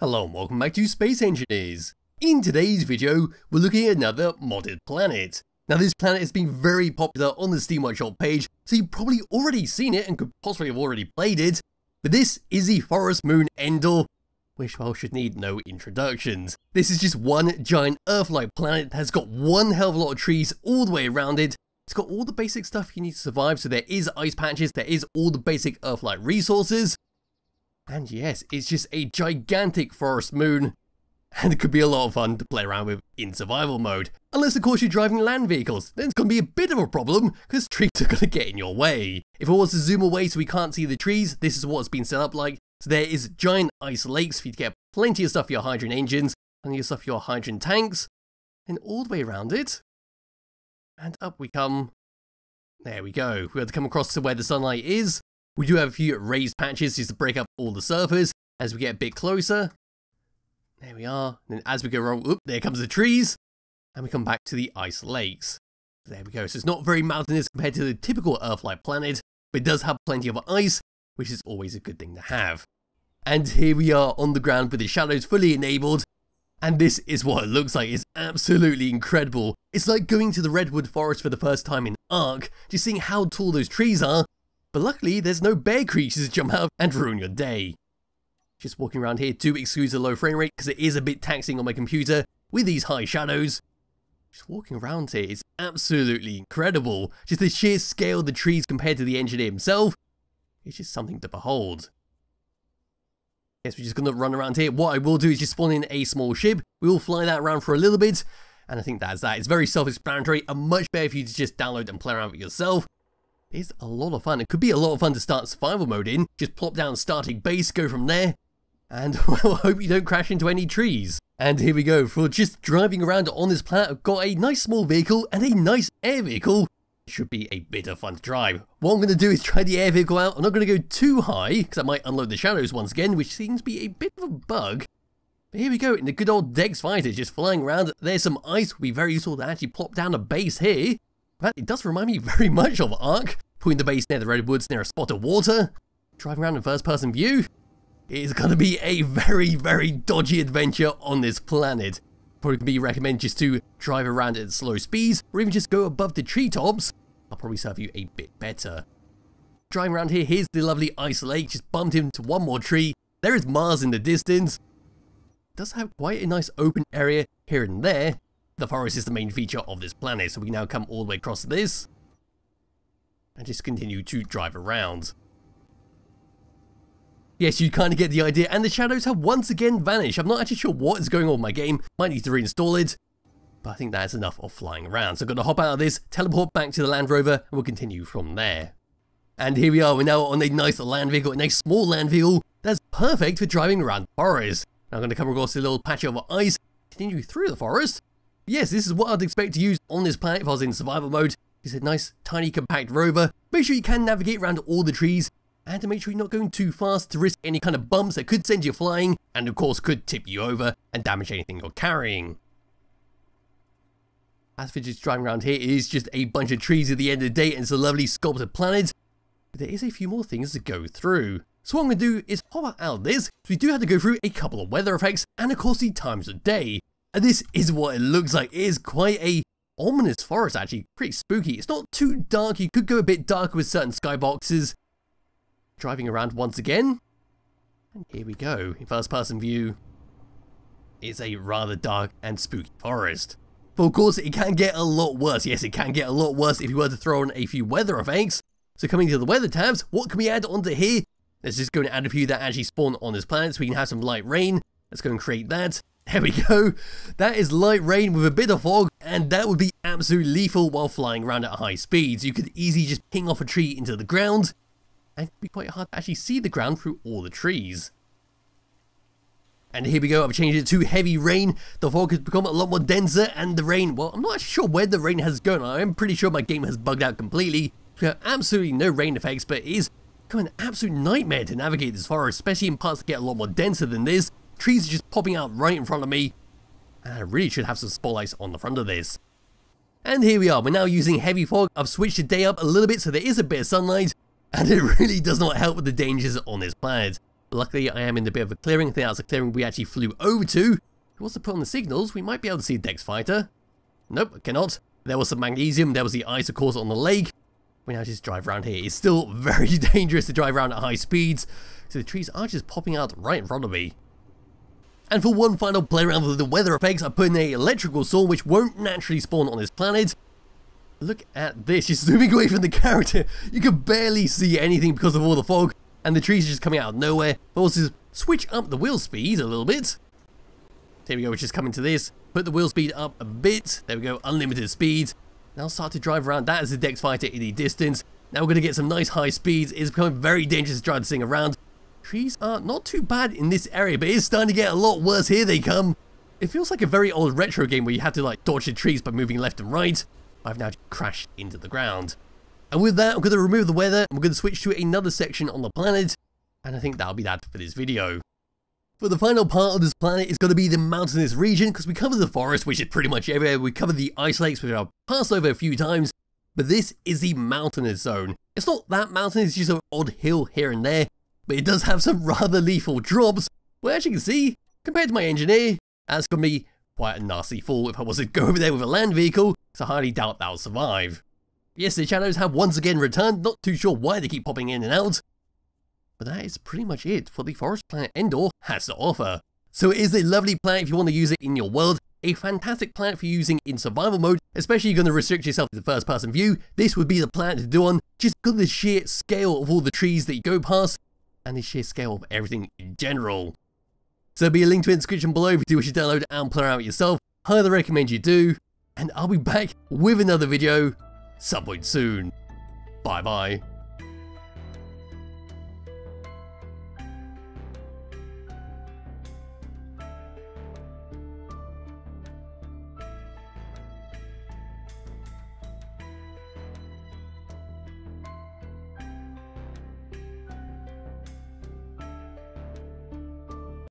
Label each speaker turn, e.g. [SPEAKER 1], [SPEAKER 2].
[SPEAKER 1] Hello and welcome back to Space Engineers. In today's video, we're looking at another modded planet. Now this planet has been very popular on the Steam Workshop page, so you've probably already seen it and could possibly have already played it. But this is the Forest Moon Endor, which well should need no introductions. This is just one giant Earth-like planet that has got one hell of a lot of trees all the way around it. It's got all the basic stuff you need to survive, so there is ice patches, there is all the basic Earth-like resources. And yes, it's just a gigantic forest moon, and it could be a lot of fun to play around with in survival mode. Unless of course you're driving land vehicles, then it's going to be a bit of a problem, because trees are going to get in your way. If I was to zoom away so we can't see the trees, this is what it's been set up like. So there is giant ice lakes for you to get plenty of stuff for your hydrogen engines, plenty of stuff for your hydrogen tanks, and all the way around it. And up we come. There we go. We have to come across to where the sunlight is. We do have a few raised patches just to break up all the surface as we get a bit closer. There we are. And then as we go around, oop, there comes the trees. And we come back to the ice lakes. There we go. So it's not very mountainous compared to the typical Earth-like planet, but it does have plenty of ice, which is always a good thing to have. And here we are on the ground with the shadows fully enabled. And this is what it looks like. It's absolutely incredible. It's like going to the redwood forest for the first time in Ark, just seeing how tall those trees are. But luckily, there's no bear creatures to jump out and ruin your day. Just walking around here to excuse the low frame rate because it is a bit taxing on my computer with these high shadows. Just walking around here is absolutely incredible. Just the sheer scale of the trees compared to the engineer himself. It's just something to behold. Yes, we're just going to run around here. What I will do is just spawn in a small ship. We will fly that around for a little bit. And I think that's that. It's very self-explanatory and much better for you to just download and play around with yourself. It's a lot of fun. It could be a lot of fun to start survival mode in. Just plop down starting base, go from there. And well, I hope you don't crash into any trees. And here we go. For just driving around on this planet, I've got a nice small vehicle and a nice air vehicle. It should be a bit of fun to drive. What I'm going to do is try the air vehicle out. I'm not going to go too high because I might unload the shadows once again, which seems to be a bit of a bug. But here we go, in the good old Dex fighter, just flying around. There's some ice. It will be very useful to actually plop down a base here. In fact, it does remind me very much of Ark. Putting the base near the redwoods, near a spot of water. Driving around in first-person view. It is going to be a very, very dodgy adventure on this planet. Probably can be recommended just to drive around at slow speeds, or even just go above the treetops. I'll probably serve you a bit better. Driving around here, here's the lovely ice lake. Just bumped into one more tree. There is Mars in the distance. It does have quite a nice open area here and there. The forest is the main feature of this planet, so we can now come all the way across this. And just continue to drive around. Yes, you kind of get the idea, and the shadows have once again vanished. I'm not actually sure what is going on with my game. Might need to reinstall it. But I think that's enough of flying around. So I'm going to hop out of this, teleport back to the Land Rover, and we'll continue from there. And here we are. We're now on a nice land vehicle, a nice small land vehicle that's perfect for driving around the forest. Now I'm going to come across a little patch of ice, continue through the forest. Yes, this is what I'd expect to use on this planet if I was in survival mode. It's a nice, tiny, compact rover. Make sure you can navigate around all the trees, and to make sure you're not going too fast to risk any kind of bumps that could send you flying, and of course could tip you over and damage anything you're carrying. As for just driving around here, it is just a bunch of trees at the end of the day, and it's a lovely sculpted planet. But there is a few more things to go through. So what I'm going to do is hop out of this, because we do have to go through a couple of weather effects, and of course the times of day. And this is what it looks like. It is quite a ominous forest, actually. Pretty spooky. It's not too dark. You could go a bit darker with certain skyboxes. Driving around once again. And here we go. In first person view. It's a rather dark and spooky forest. But of course, it can get a lot worse. Yes, it can get a lot worse if you were to throw in a few weather effects. So coming to the weather tabs, what can we add onto here? Let's just go and add a few that actually spawn on this planet so we can have some light rain. Let's go and create that. There we go. That is light rain with a bit of fog, and that would be absolutely lethal while flying around at high speeds. You could easily just ping off a tree into the ground, and it could be quite hard to actually see the ground through all the trees. And here we go. I've changed it to heavy rain. The fog has become a lot more denser, and the rain, well, I'm not actually sure where the rain has gone. I'm pretty sure my game has bugged out completely. We have absolutely no rain effects, but it is kind of an absolute nightmare to navigate this forest, especially in parts that get a lot more denser than this. Trees are just popping out right in front of me, and I really should have some spotlights on the front of this. And here we are, we're now using heavy fog. I've switched the day up a little bit so there is a bit of sunlight, and it really does not help with the dangers on this planet. Luckily, I am in a bit of a clearing. I think that's a clearing we actually flew over to. If it was to put on the signals, we might be able to see a Dex fighter. Nope, I cannot. There was some magnesium, there was the ice, of course, on the lake. We now just drive around here. It's still very dangerous to drive around at high speeds, so the trees are just popping out right in front of me. And for one final play around with the weather effects, I put in an electrical storm which won't naturally spawn on this planet. Look at this, just zooming away from the character, you can barely see anything because of all the fog, and the trees are just coming out of nowhere. But also switch up the wheel speed a little bit. There we go, we're just coming to this. Put the wheel speed up a bit. There we go, unlimited speed. Now start to drive around. That is the Dex fighter in the distance. Now we're going to get some nice high speeds. It's becoming very dangerous to try this thing around. Trees are not too bad in this area, but it's starting to get a lot worse. Here they come. It feels like a very old retro game where you have to like dodge the trees by moving left and right. I've now crashed into the ground. And with that, I'm going to remove the weather. And we're going to switch to another section on the planet. And I think that'll be that for this video. For the final part of this planet is going to be the mountainous region, because we covered the forest, which is pretty much everywhere. We covered the ice lakes, which I've passed over a few times. But this is the mountainous zone. It's not that mountainous, it's just an odd hill here and there. But it does have some rather lethal drops. Well, as you can see, compared to my engineer, that's going to be quite a nasty fall if I was to go over there with a land vehicle, so I highly doubt that'll survive. Yes, the shadows have once again returned, not too sure why they keep popping in and out. But that is pretty much it for the forest planet Endor has to offer. So it is a lovely planet if you want to use it in your world, a fantastic planet for using in survival mode, especially if you're going to restrict yourself to the first person view. This would be the planet to do on, just because of the sheer scale of all the trees that you go past, and the sheer scale of everything in general. So there'll be a link to it in the description below if you do wish to download and play around with yourself. Highly recommend you do, and I'll be back with another video some point soon. Bye bye.